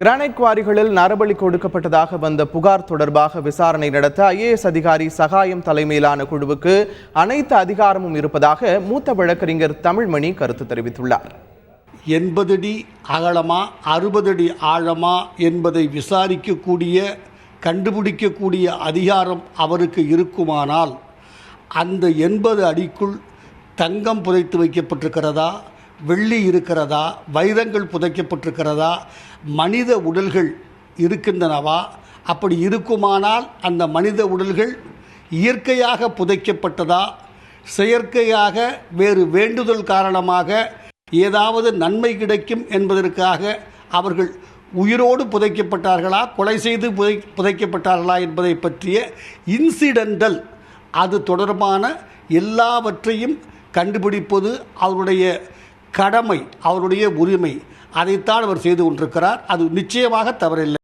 Granite குவாரிகளில் நரபலி கொடுக்கப்பட்டதாக வந்த புகார் தொடர்பாக விசாரணை நடத்த ஐஏஎஸ் அதிகாரி சகாயம் தலைமையிலான குழுவுக்கு அனைத்து அதிகாரமும் இருப்பதாக மூத்த வழக்கறிஞர் தமிழ்மணி கருத்து தெரிவித்துள்ளார். 80 அடி அகலமா 60 அடி ஆழமா என்பதை விசாரிக்கக்கூடிய கண்டுபிடிக்கக்கூடிய அதிகாரம் அவருக்கு இருக்குமானால் அந்த 80 அடிக்குள் தங்கம் புதைத்து வைக்கப்பட்டிருக்கிறதா, வெள்ளி இருக்கிறதா, வைரங்கள் புதைக்கப்பட்டிருக்கிறதா, மனித உடல்கள் இருக்கின்றனவா? அப்படி இருக்குமானால் அந்த மனித உடல்கள் இயற்கையாக புதைக்கப்பட்டதா, செயற்கையாக வேறு வேண்டுதல் காரணமாக ஏதாவது நன்மை கிடைக்கும் என்பதற்காக அவர்கள் உயிரோடு புதைக்கப்பட்டார்களா, கொலை செய்து புதைக்கப்பட்டார்களா என்பதை பற்றிய இன்சிடென்டல் அது தொடர்பான எல்லாவற்றையும் கண்டுபிடிப்பது அவருடைய கடமை, அவருடைய உரிமை. அதைத்தான் அவர் செய்து கொண்டிருக்கிறார். அது நிச்சயமாக தவறில்லை.